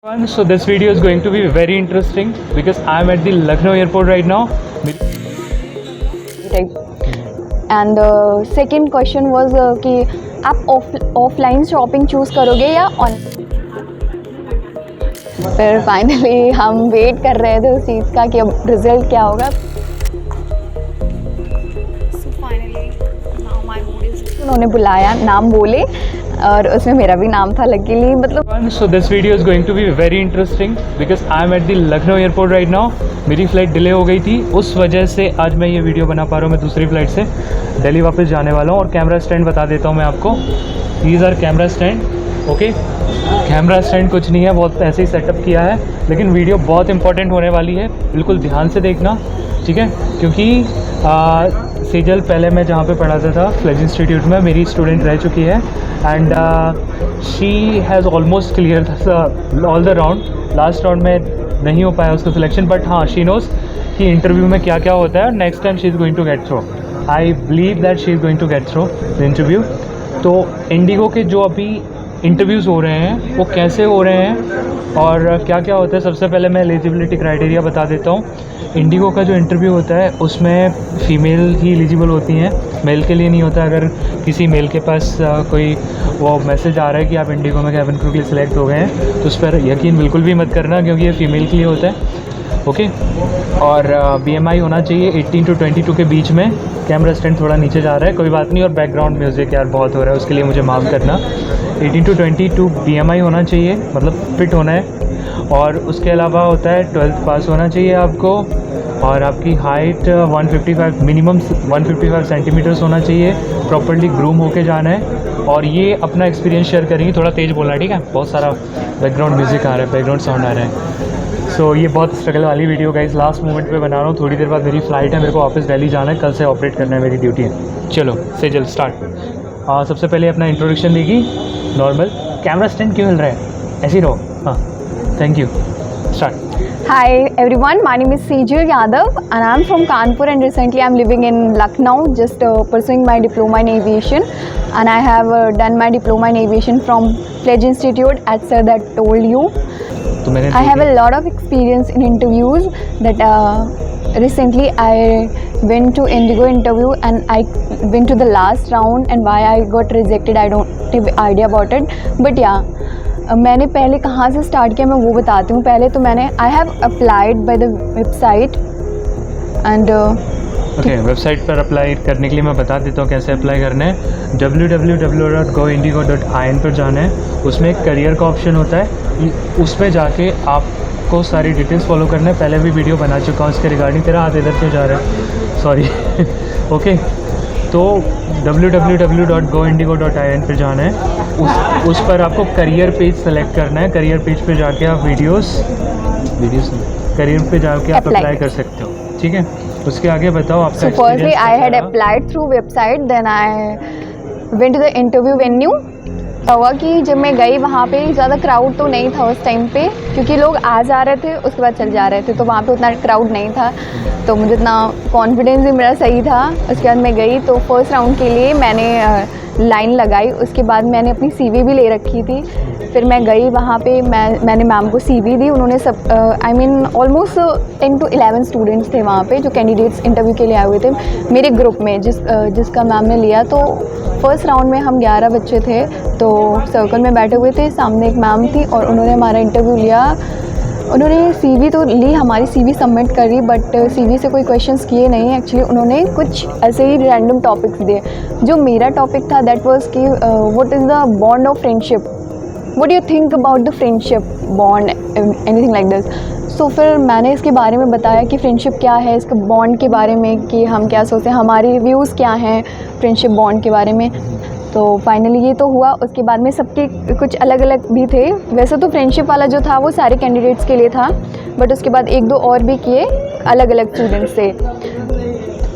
So this video is going to be very interesting because I am at the Lucknow airport right now. Right. And second question was कि आप offline shopping choose करोगे या on. फिर finally हम wait कर रहे थे उस चीज़ का कि अब रिजल्ट क्या होगा। उन्होंने बुलाया, नाम बोले और उसमें मेरा भी नाम था लकीली, मतलब। So this video is going to be very interesting because I am at the Lucknow airport right now. मेरी फ़्लाइट डिले हो गई थी, उस वजह से आज मैं ये वीडियो बना पा रहा हूँ। मैं दूसरी फ़्लाइट से दिल्ली वापस जाने वाला हूँ और कैमरा स्टैंड बता देता हूँ मैं आपको। These are camera stand, okay. Camera stand कुछ नहीं है, बहुत ऐसे ही सेटअप किया है, लेकिन वीडियो बहुत इंपॉर्टेंट होने वाली है, बिल्कुल ध्यान से देखना, ठीक है। क्योंकि सेजल पहले मैं जहाँ पे पढ़ाता था फ्लेज इंस्टीट्यूट में मेरी स्टूडेंट रह चुकी है and she has almost clear all the round. Last round में नहीं हो पाया उसका सिलेक्शन, बट हाँ शी नोज़ कि इंटरव्यू में क्या क्या होता है। Next time she is going to get through, I believe that she is going to get through the interview. तो इंडिगो के जो अभी इंटरव्यूज़ हो रहे हैं वो कैसे हो रहे हैं और क्या क्या होता है, सबसे पहले मैं एलिजिबिलिटी क्राइटेरिया बता देता हूँ। इंडिगो का जो इंटरव्यू होता है उसमें फ़ीमेल ही एलिजिबल होती हैं, मेल के लिए नहीं होता। अगर किसी मेल के पास कोई वो मैसेज आ रहा है कि आप इंडिगो में कैबिन क्रू के लिए सिलेक्ट हो गए हैं, तो उस पर यकीन बिल्कुल भी मत करना, क्योंकि ये फ़ीमेल के लिए होता है, ओके। और BMI होना चाहिए 18 to 22 के बीच में। कैमरा स्टैंड थोड़ा नीचे जा रहा है, कोई बात नहीं। और बैकग्राउंड म्यूज़िक यार बहुत हो रहा है, उसके लिए मुझे माफ़ करना। 18 to 22 BMI होना चाहिए, मतलब फिट होना है। और उसके अलावा होता है 12th पास होना चाहिए आपको, और आपकी हाइट 155 मिनिमम 155 सेंटीमीटर्स होना चाहिए। प्रॉपर्ली ग्रूम होके जाना है और ये अपना एक्सपीरियंस शेयर करेंगे। थोड़ा तेज़ बोलना है, ठीक है, बहुत सारा बैकग्राउंड म्यूज़िक आ रहा है, बैकग्राउंड साउंड आ रहा है। सो ये बहुत स्ट्रगल वाली वीडियो गाइस, लास्ट मोमेंट पे बना रहा हूँ। थोड़ी देर बाद मेरी फ़्लाइट है, मेरे को वापस दिल्ली जाना है, कल से ऑपरेट करना है, मेरी ड्यूटी है। चलो सेजल स्टार्ट। सबसे पहले अपना इंट्रोडक्शन देगी नॉर्मल। कैमरा स्टैंड क्यों हिल रहा है, ऐसे ही रहो। हाँ, thank you, start. Hi everyone, my name is Sejal Yadav and I'm from Kanpur, and recently I'm living in Lucknow, just pursuing my diploma in aviation, and I have done my diploma in aviation from Fledge Institute, as sir that told you. I have a lot of experience in interviews that recently I went to Indigo interview and I went to the last round, and why I got rejected I don't have idea about it, but yeah, मैंने पहले कहाँ से start किया मैं वो बताती हूँ। पहले तो मैंने I have applied by the website and okay, website पर अप्लाई करने के लिए मैं बता देता हूँ कैसे अप्लाई करना है। www.goindigo.in पर जाना है, उसमें एक करियर का ऑप्शन होता है, उसमें जाके आपको सारी डिटेल्स फॉलो करना है। पहले भी वीडियो बना चुका हूँ इसके रिगार्डिंग। तेरा हाथ इधर क्यों जा रहा है, सॉरी ओके। तो www.goindigo.in पर जाना है, उस पर आपको करियर पेज सेलेक्ट करना है। करियर पेज पे जाके आप वीडियोस करियर पे जाके आप अप्लाई कर सकते हो, ठीक है। उसके आगे बताओ आपका experience. Firstly I had applied through website, then I went to the interview venue. हुआ कि जब मैं गई वहाँ पे ज़्यादा क्राउड तो नहीं था उस टाइम पे, क्योंकि लोग आ जा रहे थे उसके बाद चल जा रहे थे, तो वहाँ पे उतना क्राउड नहीं था, तो मुझे इतना कॉन्फिडेंस भी मेरा सही था। उसके बाद मैं गई तो फर्स्ट राउंड के लिए मैंने लाइन लगाई, उसके बाद मैंने अपनी CV भी ले रखी थी। फिर मैं गई वहाँ पे, मैंने मैम को CV दी। उन्होंने सब I mean almost 10 to 11 students थे वहाँ पे जो कैंडिडेट्स इंटरव्यू के लिए आए हुए थे मेरे ग्रुप में, जिसका मैम ने लिया। तो फर्स्ट राउंड में हम 11 बच्चे थे, तो सर्कल में बैठे हुए थे, सामने एक मैम थी और उन्होंने हमारा इंटरव्यू लिया। उन्होंने CV तो ली, हमारी CV सबमिट करी, बट CV से कोई क्वेश्चंस किए नहीं। एक्चुअली उन्होंने कुछ ऐसे ही रैंडम टॉपिक्स दिए। जो मेरा टॉपिक था दैट वाज कि what is the bond of friendship, what do you think about the friendship bond, anything like this. So फिर मैंने इसके बारे में बताया कि फ्रेंडशिप क्या है, इसके बॉन्ड के बारे में कि हम क्या सोचते हैं, हमारे व्यूज़ क्या हैं फ्रेंडशिप बॉन्ड के बारे में। तो फाइनली ये तो हुआ। उसके बाद में सबके कुछ अलग अलग भी थे। वैसे तो फ्रेंडशिप वाला जो था वो सारे कैंडिडेट्स के लिए था, बट उसके बाद 1-2 और भी किए अलग अलग स्टूडेंट्स से।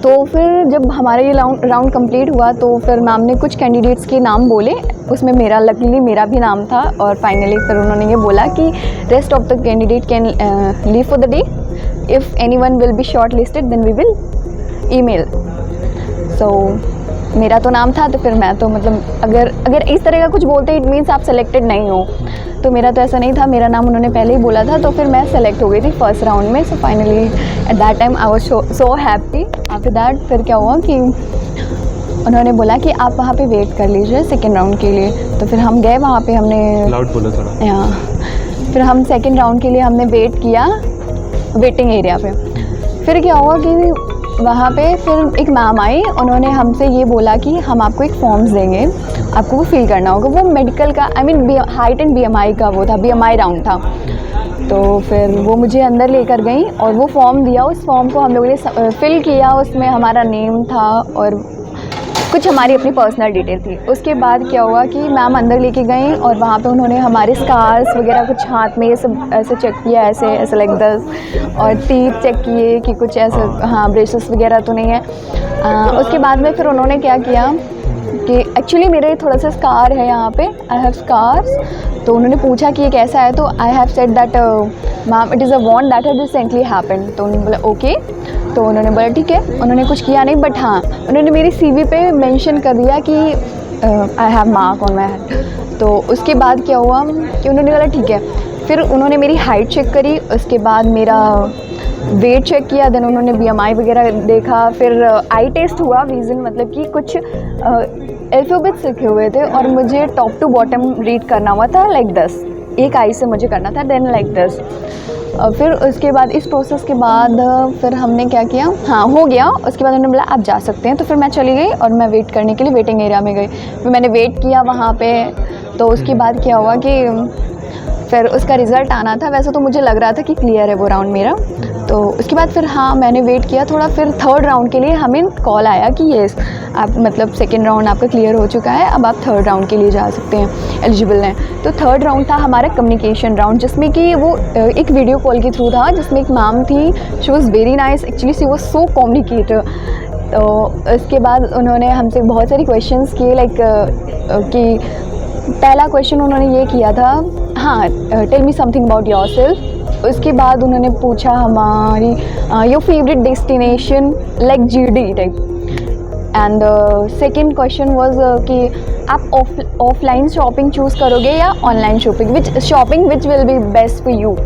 तो फिर जब हमारा ये राउंड कंप्लीट हुआ तो फिर मैम ने कुछ कैंडिडेट्स के नाम बोले, उसमें मेरा लकीली मेरा भी नाम था। और फाइनली फिर उन्होंने ये बोला कि rest of the candidate can leave for the day, if anyone will be shortlisted then we will email. So मेरा तो नाम था, तो फिर मैं तो मतलब अगर इस तरह का कुछ बोलते इट मीन्स आप सेलेक्टेड नहीं हो, तो मेरा तो ऐसा नहीं था, मेरा नाम उन्होंने पहले ही बोला था, तो फिर मैं सेलेक्ट हो गई थी फर्स्ट राउंड में। So finally at that time I was so happy. After that फिर क्या हुआ कि उन्होंने बोला कि आप वहाँ पे वेट कर लीजिए सेकेंड राउंड के लिए। तो फिर हम गए वहाँ पे, हमने लाउड बोलो थोड़ा। फिर हम सेकेंड राउंड के लिए हमने वेट किया वेटिंग एरिया पे। फिर क्या हुआ कि वहाँ पे फिर एक मैम आई, उन्होंने हमसे ये बोला कि हम आपको एक फॉर्म्स देंगे, आपको वो फिल करना होगा। वो मेडिकल का I mean height and BMI का वो था, BMI राउंड था। तो फिर वो मुझे अंदर लेकर गई और वो फॉर्म दिया। उस फॉर्म को हम लोगों ने फिल किया, उसमें हमारा नेम था और कुछ हमारी अपनी पर्सनल डिटेल थी। उसके बाद क्या हुआ कि मैम अंदर लेके गई और वहाँ पे उन्होंने हमारे स्कार्स वगैरह कुछ हाथ में ये सब ऐसे चेक किया, ऐसे लाइक 10 और 30 चेक किए कि कुछ ऐसे हाँ ब्रेसेस वगैरह तो नहीं है। उसके बाद में फिर उन्होंने क्या किया कि एक्चुअली मेरे थोड़ा सा स्कार है यहाँ पे, आई हैव स्कार्स। तो उन्होंने पूछा कि ये कैसा है, तो I have said that ma'am it is a want that has recently happened. तो उन्होंने बोला ओके। तो उन्होंने बोला ठीक है, उन्होंने कुछ किया नहीं, बट हाँ उन्होंने मेरी CV पे मेंशन कर दिया कि I have mark on my head. तो उसके बाद क्या हुआ कि उन्होंने बोला ठीक है। फिर उन्होंने मेरी हाइट चेक करी, उसके बाद मेरा वेट चेक किया, देन उन्होंने BMI वगैरह देखा। फिर आई टेस्ट हुआ, विजन मतलब कि कुछ अल्फ़ाबेट्स लिखे हुए थे और मुझे टॉप टू बॉटम रीड करना हुआ था लाइक 10, एक आई से मुझे करना था, देन लाइक 10। फिर उसके बाद इस प्रोसेस के बाद फिर हमने क्या किया, हाँ हो गया। उसके बाद उन्होंने बोला आप जा सकते हैं। तो फिर मैं चली गई और मैं वेट करने के लिए वेटिंग एरिया में गई। फिर मैंने वेट किया वहाँ पे। तो उसके बाद क्या हुआ कि फिर उसका रिज़ल्ट आना था। वैसे तो मुझे लग रहा था कि क्लियर है वो राउंड मेरा। तो उसके बाद फिर हाँ मैंने वेट किया थोड़ा। फिर थर्ड राउंड के लिए हमें कॉल आया कि येस आप मतलब सेकेंड राउंड आपका क्लियर हो चुका है, अब आप थर्ड राउंड के लिए जा सकते हैं, एलिजिबल हैं। तो थर्ड राउंड था हमारा कम्युनिकेशन राउंड, जिसमें कि वो एक वीडियो कॉल के थ्रू था, जिसमें एक मैम थी, she was very nice actually, she was so communicator. तो उसके बाद उन्होंने हमसे बहुत सारी क्वेश्चंस किए लाइक कि पहला क्वेश्चन उन्होंने ये किया था, हाँ tell me something about yourself. उसके बाद उन्होंने पूछा हमारी your favourite destination like GD type. And second question was कि आप ऑफलाइन शॉपिंग चूज़ करोगे या online shopping, which will be best for you.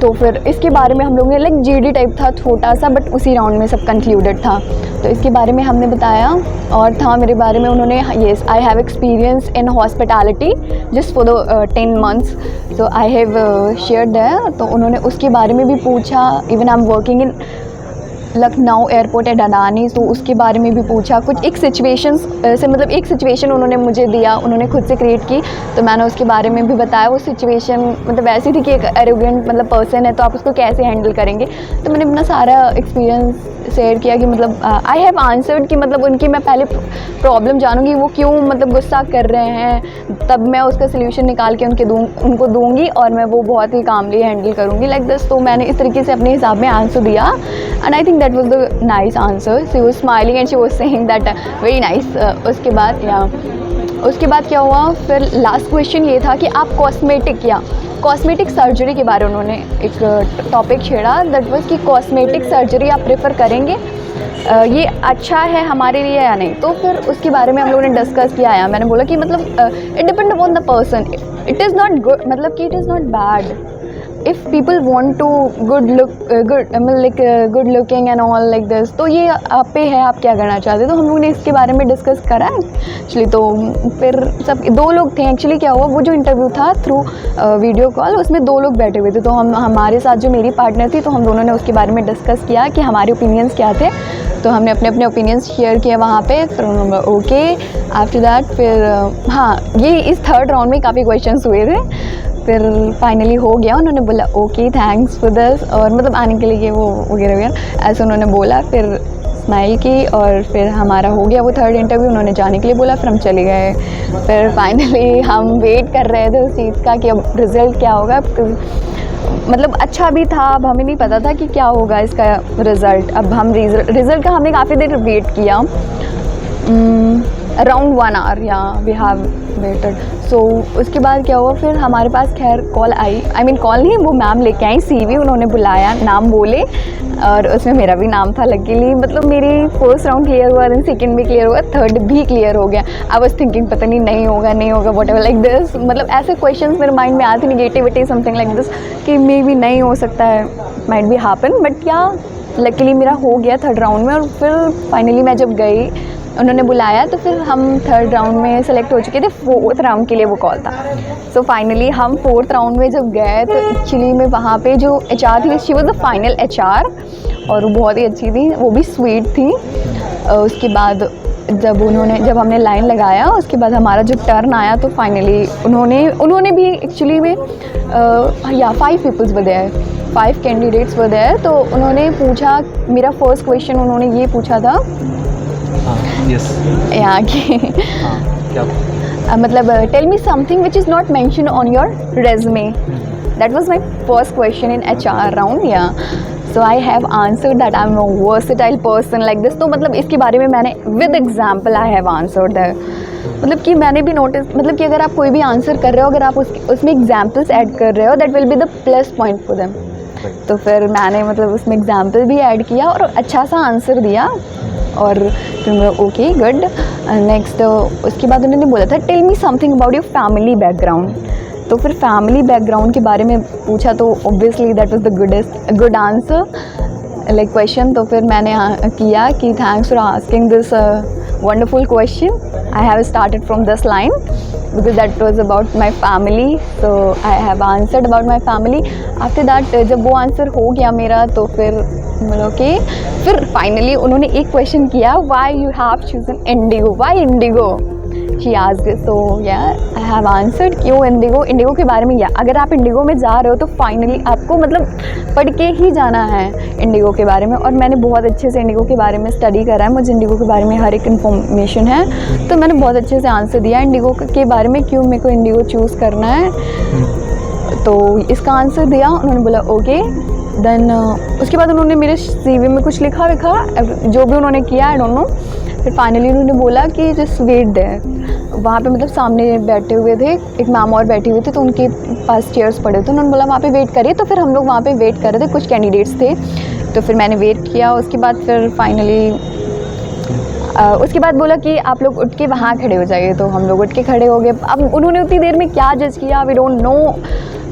तो फिर इसके बारे में हम लोगों ने लाइक GD टाइप था छोटा सा, बट उसी राउंड में सब कंक्लूडेड था। तो इसके बारे में हमने बताया और था मेरे बारे में उन्होंने yes I have experience in hospitality just for the 10 months, so I have shared that. तो उन्होंने उसके बारे में भी पूछा। Even I am working in Lucknow airport at Adani, तो उसके बारे में भी पूछा। कुछ एक सिचुएशंस से मतलब एक सिचुएशन उन्होंने मुझे दिया, उन्होंने खुद से क्रिएट की, तो मैंने उसके बारे में भी बताया। वो सिचुएशन मतलब ऐसी थी कि एक एरोगेंट मतलब पर्सन है, तो आप उसको कैसे हैंडल करेंगे। तो मैंने अपना सारा एक्सपीरियंस शेयर किया कि मतलब आई हैव आंसर्ड कि मतलब उनकी मैं पहले प्रॉब्लम जानूंगी, वो क्यों मतलब गुस्सा कर रहे हैं, तब मैं उसका सोल्यूशन निकाल के उनको दूंगी और मैं वो बहुत ही कामली हैंडल करूँगी लाइक दिस। तो मैंने इस तरीके से अपने हिसाब में आंसर दिया and I think that was the nice answer. She was smiling and she was saying that very nice. उसके बाद क्या हुआ, फिर लास्ट क्वेश्चन ये था कि आप कॉस्मेटिक सर्जरी के बारे में उन्होंने एक टॉपिक छेड़ा, दैट वाज कि कॉस्मेटिक सर्जरी आप प्रेफर करेंगे, ये अच्छा है हमारे लिए या नहीं। तो फिर उसके बारे में हम लोगों ने डिस्कस किया है। मैंने बोला कि मतलब it depend upon the person, it is not good, मतलब कि it is not bad if people want to good looking and all like this. तो ये आप पे है, आप क्या करना चाहते हैं। तो हम लोगों ने इसके बारे में डिस्कस करा एक्चुअली। तो फिर सब 2 लोग थे एक्चुअली। क्या हुआ, वो जो इंटरव्यू था थ्रू वीडियो कॉल, उसमें 2 लोग बैठे हुए थे। तो हमारे साथ जो मेरी पार्टनर थी, तो हम दोनों ने उसके बारे में डिस्कस किया कि हमारे ओपिनियंस क्या थे। तो हमने अपने अपने ओपिनियंस शेयर किए वहाँ पे। फिर उन्होंने ओके। आफ्टर दैट फिर हाँ ये इस थर्ड राउंड में काफ़ी क्वेश्चंस हुए थे। फिर फाइनली हो गया। उन्होंने बोला ओके थैंक्स फॉर दिस, और मतलब आने के लिए वो वगैरह ऐसे उन्होंने बोला। फिर स्माइल की और फिर हमारा हो गया वो थर्ड इंटरव्यू। उन्होंने जाने के लिए बोला, फिर हम चले गए। फिर फाइनली हम वेट कर रहे थे उस चीज़ का कि अब रिज़ल्ट क्या होगा। मतलब अच्छा भी था, अब हमें नहीं पता था कि क्या होगा इसका रिज़ल्ट। अब हम रिज़ल्ट का हमने काफ़ी देर वेट किया। अराउंड 1 आवर या वी हैव वेटेड। सो उसके बाद क्या हुआ, फिर हमारे पास खैर call I, I mean call नहीं, वो मैम लेके आई CV, उन्होंने बुलाया, नाम बोले और उसमें मेरा भी नाम था लकीली। मतलब मेरी फर्स्ट राउंड क्लियर हुआ, देन सेकंड भी क्लियर हुआ, थर्ड भी क्लियर हो गया। आई वाज थिंकिंग पता नहीं होगा वट एवर लाइक दिस, मतलब ऐसे क्वेश्चंस मेरे माइंड में आते थे, निगेटिविटी समथिंग लाइक दिस कि मे बी नहीं हो सकता है, माइट बी हैपन, बट या लकीली मेरा हो गया थर्ड राउंड में। और फिर फाइनली मैं जब गई, उन्होंने बुलाया, तो फिर हम थर्ड राउंड में सेलेक्ट हो चुके थे, फोर्थ राउंड के लिए वो कॉल था। सो फाइनली हम फोर्थ राउंड में जब गए तो एक्चुअली में वहाँ पे जो HR थी, she was the final HR, और वो बहुत ही अच्छी थी, वो भी स्वीट थी। उसके बाद जब हमने लाइन लगाया, उसके बाद हमारा जो टर्न आया, तो फाइनली उन्होंने भी एक्चुअली में या 5 peoples were there, 5 candidates were there. तो उन्होंने पूछा, मेरा फर्स्ट क्वेश्चन उन्होंने ये पूछा था यहाँ की मतलब tell me something which is not mention on your resume, that was my first question in HR round. या so I have answered that I am a versatile person like this. तो मतलब इसके बारे में मैंने with example I have answered that, मतलब कि मैंने भी नोटिस, मतलब कि अगर आप कोई भी आंसर कर रहे हो, अगर आप उसमें एग्जाम्पल्स ऐड कर रहे हो, that will be the plus point for them. तो फिर मैंने मतलब उसमें एग्जाम्पल भी ऐड किया और अच्छा सा आंसर दिया, और फिर मैं ओके गुड। नेक्स्ट उसके बाद उन्होंने बोला था tell me something about your family background. तो फिर फैमिली बैकग्राउंड के बारे में पूछा, तो obviously that was the good answer like question. तो फिर मैंने किया कि thanks for asking this wonderful question, I have started from this line because that was about my family, so I have answered about my family. After that जब वो answer हो गया मेरा, तो फिर मतलब कि फिर फाइनली उन्होंने एक क्वेश्चन किया, why you have chosen Indigo, why Indigo, she asked। so yeah I have answered क्यों इंडिगो के बारे में। या अगर आप इंडिगो में जा रहे हो तो फाइनली आपको मतलब पढ़ के ही जाना है इंडिगो के बारे में, और मैंने बहुत अच्छे से इंडिगो के बारे में स्टडी करा है, मुझे इंडिगो के बारे में हर एक इन्फॉर्मेशन है, तो मैंने बहुत अच्छे से आंसर दिया इंडिगो के बारे में, क्यों मेरे को इंडिगो चूज़ करना है, तो इसका आंसर दिया। उन्होंने बोला ओके। देन उसके बाद उन्होंने मेरे CV में कुछ लिखा जो भी उन्होंने किया, आई डोंट नो। फिर फाइनली उन्होंने बोला कि जस्ट वेट देयर, वहाँ पे मतलब सामने बैठे हुए थे, एक मैम और बैठी हुई थी, तो उनके पास चेयर्स पड़े थे, उन्होंने बोला वहाँ पे वेट करिए। तो फिर हम लोग वहाँ पे वेट कर रहे थे, कुछ कैंडिडेट्स थे, तो फिर मैंने वेट किया। उसके बाद फिर फाइनली उसके बाद बोला कि आप लोग उठ के वहाँ खड़े हो जाइए, तो हम लोग उठ के खड़े हो गए। अब उन्होंने उतनी देर में क्या जज किया, वी डोंट नो।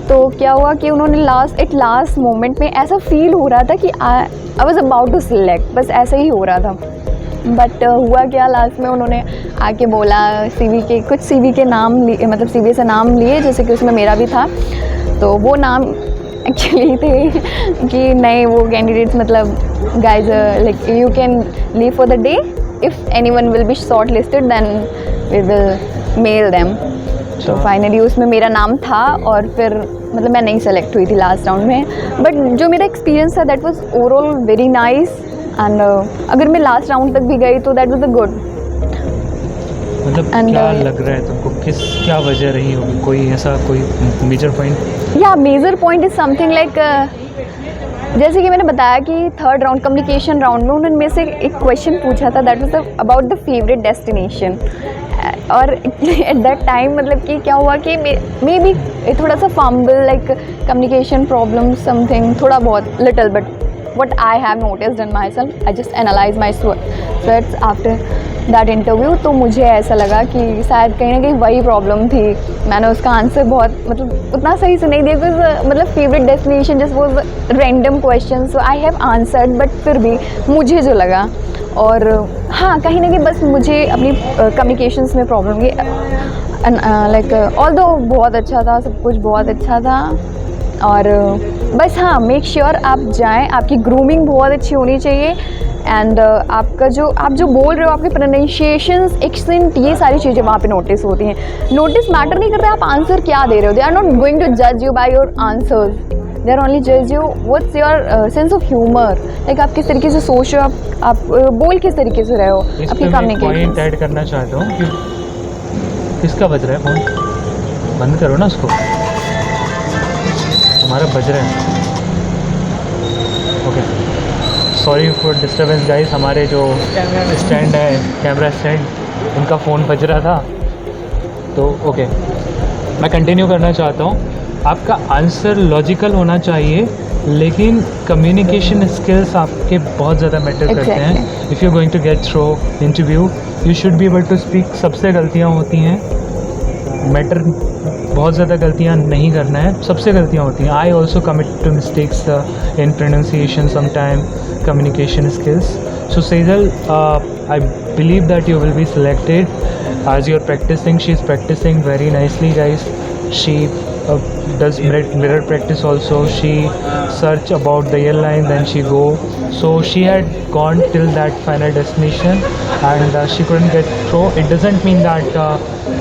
तो क्या हुआ कि उन्होंने लास्ट मोमेंट में ऐसा फील हो रहा था कि I was about to select, बस ऐसा ही हो रहा था। बट हुआ क्या, लास्ट में उन्होंने आके बोला कुछ CV के नाम लिए, मतलब CV से नाम लिए, जैसे कि उसमें मेरा भी था, तो वो नाम एक्चुअली थे कि नहीं, वो कैंडिडेट्स मतलब guys like you can leave for the day, if anyone will be shortlisted then we will mail them. तो फाइनली उसमें मेरा नाम था, और फिर मतलब मैं नहीं सेलेक्ट हुई थी लास्ट राउंड में, बट जो मेरा एक्सपीरियंस था that was overall very nice. And अगर मैं लास्ट राउंड तक भी गई तो दैट वाज अ गुड। मतलब क्या लग रहा है तुमको, क्या वजह रही होगी, कोई ऐसा कोई मेजर पॉइंट? या major point is something like, जैसे कि मैंने बताया कि थर्ड राउंड कम्युनिकेशन राउंड में उन्होंने मेरे से एक क्वेश्चन पूछा था, that was about the favourite destination. और एट दैट टाइम मतलब कि क्या हुआ कि मे बी थोड़ा सा fumble, like communication problem something, थोड़ा बहुत little, but what I have noticed in myself, I just analyze my sweats after that interview। तो मुझे ऐसा लगा कि शायद कहीं ना कहीं वही प्रॉब्लम थी, मैंने उसका आंसर बहुत मतलब उतना सही से नहीं दिया, बिकॉज मतलब favourite destination just was random question, so I have answered, but फिर भी मुझे जो लगा, और हाँ कहीं ना कहीं बस मुझे अपनी कम्युनिकेशंस में प्रॉब्लम की, लाइक ऑल्दो बहुत अच्छा था, सब कुछ बहुत अच्छा था, और बस हाँ मेक श्योर आप जाएं, आपकी ग्रूमिंग बहुत अच्छी होनी चाहिए, एंड आपका जो आप जो बोल रहे हो, आपके प्रोनाउंसिएशंस, एक्सेंट, ये सारी चीज़ें वहाँ पे नोटिस होती हैं। नोटिस मैटर नहीं करता आप आंसर क्या दे रहे हो, they are not going to जज you by your answers, they are only जज you what's your sense of humour, like आप किस तरीके से सोच रहे हो, आप बोल किस तरीके से रहे हो, आपकी कम्युनिकेशन। पॉइंट ऐड करना चाहता हूँ कि किसका बज रहा है फोन, बंद करो ना उसको, हमारा बज रहा है। Okay, sorry for disturbance guys, हमारे जो स्टैंड है, कैमरा स्टैंड, उनका फ़ोन बज रहा था। तो ओके, मैं कंटिन्यू करना चाहता हूँ। आपका आंसर लॉजिकल होना चाहिए, लेकिन कम्युनिकेशन स्किल्स आपके बहुत ज़्यादा मैटर करते हैं। If you going to get through interview, you should be able to speak. सबसे गलतियाँ होती हैं, मैटर बहुत ज़्यादा गलतियाँ नहीं करना है, सबसे गलतियाँ होती हैं। I also commit to mistakes in pronunciation sometime, communication skills. So Sejal, I believe that you will be selected as you're practicing. She's practicing very nicely, guys. She does mirror practice also. She search about the airline, then she go. So she had gone till that final destination and she couldn't get through. It doesn't mean that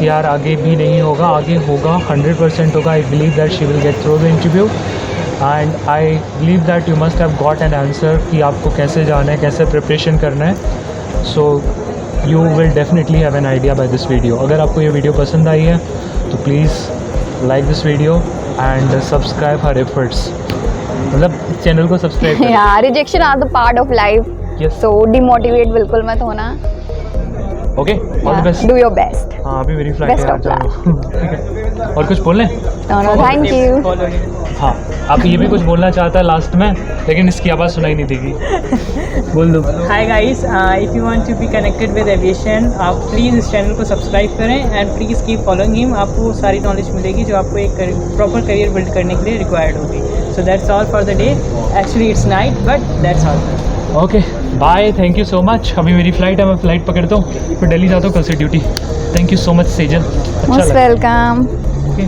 यार आगे भी नहीं होगा, आगे होगा, 100% होगा. I believe that she will get through the interview. And I believe that you must have got an answer कि आपको कैसे जाना है, कैसे प्रिपरेशन करना है. So you will definitely have an idea by this video. अगर आपको ये वीडियो पसंद आई है तो please like this video and subscribe her efforts. मतलब चैनल को सब्सक्राइब करें. हाँ, rejection are the part of life. Yes. So demotivate बिल्कुल मत होना. Okay, all the best. Do your best. हाँ, अभी मेरी फ्लाइट Best है. of luck. ठीक है, और कुछ बोल लें? No thank you. हाँ, आप ये भी कुछ बोलना चाहता है लास्ट में, लेकिन इसकी आवाज़ सुनाई नहीं देगी. बोल दो. Hi guys, if you want to be connected with aviation, आप प्लीज़ इस चैनल को सब्सक्राइब करें and please keep following him. आपको सारी नॉलेज मिलेगी जो आपको एक प्रॉपर करियर बिल्ड करने के लिए रिक्वायर्ड होगी. So that's all for the day. Actually it's night but that's all. Okay, bye, thank you so much. अभी मेरी फ़्लाइट है, मैं फ़्लाइट पकड़ता हूँ, फिर दिल्ली जाता हूँ कल से duty. Thank you so much Sejal. अच्छा मोस्ट लगा. वेलकम. ओके.